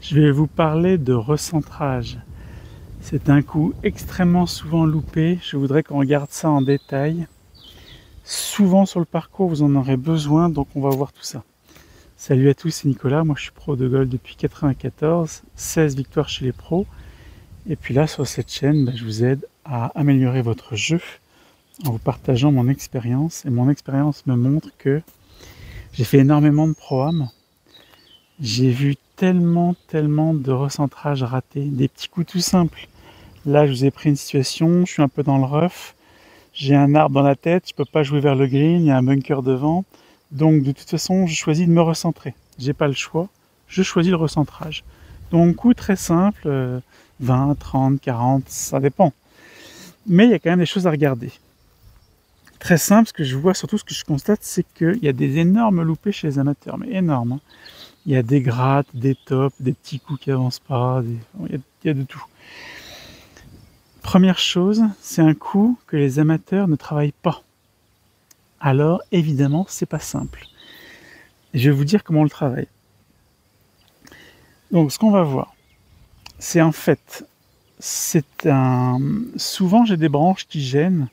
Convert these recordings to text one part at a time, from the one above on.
Je vais vous parler de recentrage. C'est un coup extrêmement souvent loupé. Je voudrais qu'on regarde ça en détail. Souvent sur le parcours, vous en aurez besoin, donc on va voir tout ça. Salut à tous, c'est Nicolas. Moi, je suis pro de golf depuis 94, 16 victoires chez les pros. Et puis là, sur cette chaîne, je vous aide à améliorer votre jeu en vous partageant mon expérience. Et mon expérience me montre que j'ai fait énormément de pro-am. J'ai vu tellement de recentrages ratés, des petits coups tout simples. Là, je vous ai pris une situation, je suis un peu dans le rough, j'ai un arbre dans la tête, je peux pas jouer vers le green, il y a un bunker devant. Donc de toute façon, je choisis de me recentrer. J'ai pas le choix, je choisis le recentrage. Donc coup très simple, 20, 30, 40, ça dépend. Mais il y a quand même des choses à regarder. Très simple, ce que je vois, surtout ce que je constate, c'est qu'il y a des énormes loupés chez les amateurs, mais énormes, hein. Il y a des grattes, des tops, des petits coups qui avancent pas, il y a de tout. Première chose, c'est un coup que les amateurs ne travaillent pas. Alors, évidemment, c'est pas simple. Et je vais vous dire comment on le travaille. Donc, ce qu'on va voir, c'est en fait, souvent j'ai des branches qui gênent,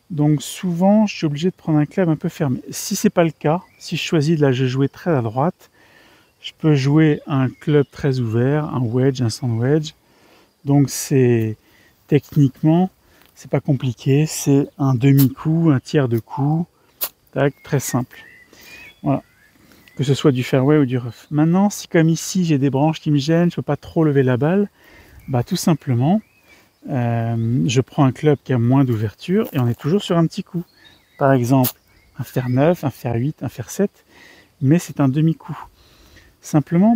donc souvent je suis obligé de prendre un club un peu fermé. Si c'est pas le cas, si je choisis de jouer très à droite, je peux jouer un club très ouvert, un wedge, un sand wedge. Donc c'est techniquement, c'est pas compliqué, c'est un demi-coup, un tiers de coup, tac, très simple. Voilà, que ce soit du fairway ou du rough. Maintenant, si comme ici j'ai des branches qui me gênent, je peux pas trop lever la balle, tout simplement, je prends un club qui a moins d'ouverture et on est toujours sur un petit coup. Par exemple, un fer 9, un fer 8, un fer 7, mais c'est un demi-coup. Simplement,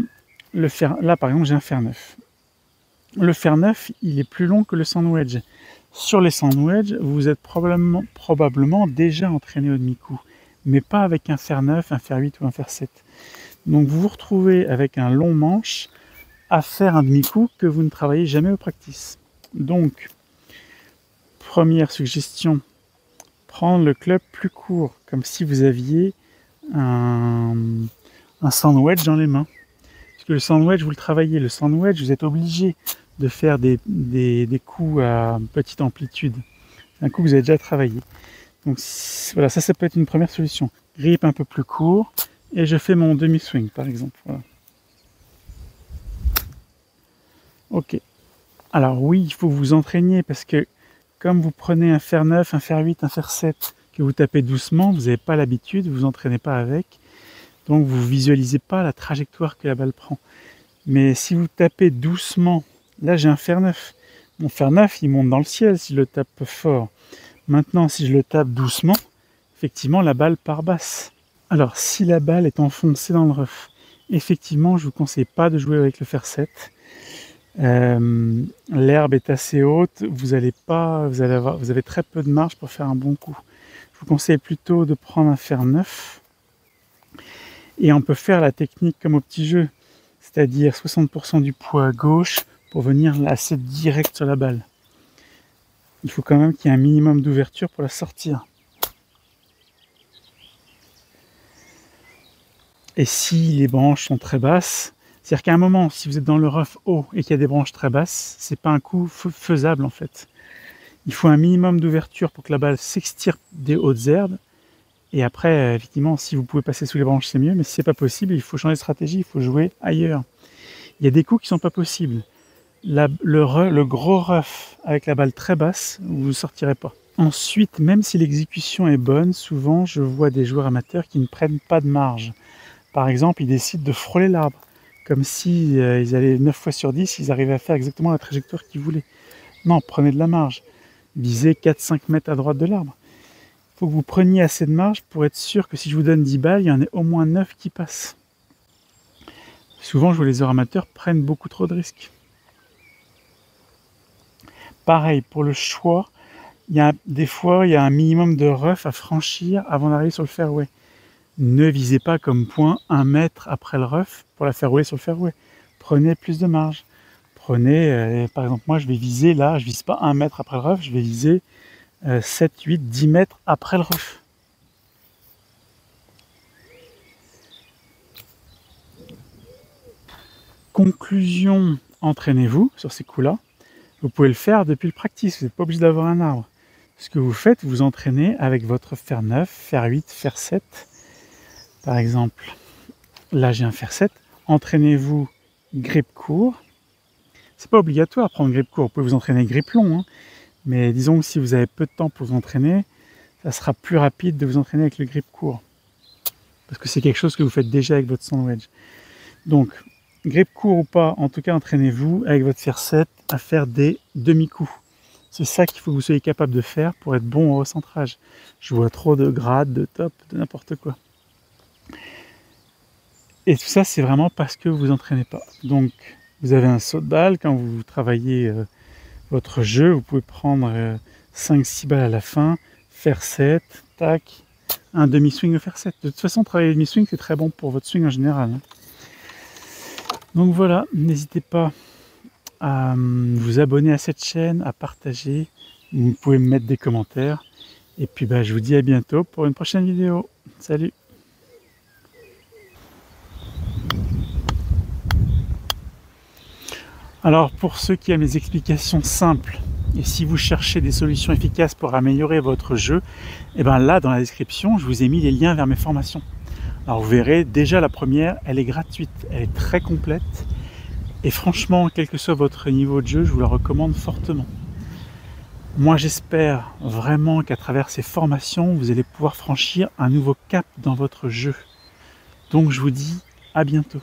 là par exemple j'ai un fer 9. Le fer 9, il est plus long que le sand wedge. Sur les sand wedge, vous êtes probablement déjà entraîné au demi-coup, mais pas avec un fer 9, un fer 8 ou un fer 7. Donc vous vous retrouvez avec un long manche à faire un demi-coup que vous ne travaillez jamais au practice. Donc, première suggestion, prendre le club plus court, comme si vous aviez un sand wedge dans les mains. Parce que le sand wedge, vous le travaillez. Le sand wedge, vous êtes obligé de faire des coups à petite amplitude. Un coup que vous avez déjà travaillé. Donc voilà, ça peut être une première solution. Grip un peu plus court et je fais mon demi-swing par exemple. Voilà. Ok. Alors oui, il faut vous entraîner parce que comme vous prenez un fer 9, un fer 8, un fer 7, que vous tapez doucement, vous n'avez pas l'habitude, vous vous entraînez pas avec. Donc vous visualisez pas la trajectoire que la balle prend. Mais si vous tapez doucement, là j'ai un fer 9. Mon fer 9, il monte dans le ciel si je le tape fort. Maintenant, si je le tape doucement, effectivement, la balle part basse. Alors, si la balle est enfoncée dans le rough, effectivement, je ne vous conseille pas de jouer avec le fer 7. L'herbe est assez haute, vous avez très peu de marge pour faire un bon coup. Je vous conseille plutôt de prendre un fer 9. Et on peut faire la technique comme au petit jeu, c'est-à-dire 60% du poids à gauche pour venir assez direct sur la balle. Il faut quand même qu'il y ait un minimum d'ouverture pour la sortir. Et si les branches sont très basses, c'est-à-dire qu'à un moment, si vous êtes dans le rough haut et qu'il y a des branches très basses, c'est pas un coup faisable en fait. Il faut un minimum d'ouverture pour que la balle s'extire des hautes herbes. Et après, effectivement, si vous pouvez passer sous les branches, c'est mieux, mais si c'est pas possible, il faut changer de stratégie, il faut jouer ailleurs. Il y a des coups qui sont pas possibles. Le gros rough avec la balle très basse, vous ne sortirez pas. Ensuite, même si l'exécution est bonne, souvent je vois des joueurs amateurs qui ne prennent pas de marge. Par exemple, ils décident de frôler l'arbre, comme si ils allaient 9 fois sur 10, ils arrivaient à faire exactement la trajectoire qu'ils voulaient. Non, prenez de la marge. Visez 4-5 mètres à droite de l'arbre. Il faut que vous preniez assez de marge pour être sûr que si je vous donne 10 balles, il y en ait au moins 9 qui passent. Souvent, je vois les joueurs amateurs prennent beaucoup trop de risques. Pareil, pour le choix, des fois, il y a un minimum de rough à franchir avant d'arriver sur le fairway. Ne visez pas comme point 1 mètre après le rough pour la fairway sur le fairway. Prenez plus de marge. Prenez, par exemple, moi je vais viser là, je vise pas 1 mètre après le rough, je vais viser 7, 8, 10 mètres après le rough. Conclusion, entraînez-vous sur ces coups-là. Vous pouvez le faire depuis le practice, vous n'êtes pas obligé d'avoir un arbre. Ce que vous faites, vous entraînez avec votre fer 9, fer 8, fer 7. Par exemple, là j'ai un fer 7. Entraînez-vous grip court. C'est pas obligatoire de prendre grip court, vous pouvez vous entraîner grip long. Hein. Mais disons que si vous avez peu de temps pour vous entraîner, ça sera plus rapide de vous entraîner avec le grip court. Parce que c'est quelque chose que vous faites déjà avec votre sand wedge. Donc, grip court ou pas, en tout cas entraînez-vous avec votre fer 7 à faire des demi-coups. C'est ça qu'il faut que vous soyez capable de faire pour être bon au recentrage. Je vois trop de grades, de top, de n'importe quoi. Et tout ça, c'est vraiment parce que vous vous entraînez pas. Donc, vous avez un saut de balle, quand vous travaillez votre jeu, vous pouvez prendre 5-6 balles à la fin, faire 7, tac, un demi-swing au fer 7. De toute façon, travailler le demi-swing, c'est très bon pour votre swing en général. Hein. Donc voilà, n'hésitez pas à vous abonner à cette chaîne, à partager. Vous pouvez me mettre des commentaires. Et puis je vous dis à bientôt pour une prochaine vidéo. Salut! Alors pour ceux qui aiment les explications simples, et si vous cherchez des solutions efficaces pour améliorer votre jeu, et là dans la description, je vous ai mis les liens vers mes formations. Alors vous verrez, déjà la première, elle est gratuite, elle est très complète. Et franchement, quel que soit votre niveau de jeu, je vous la recommande fortement. Moi j'espère vraiment qu'à travers ces formations, vous allez pouvoir franchir un nouveau cap dans votre jeu. Donc je vous dis à bientôt.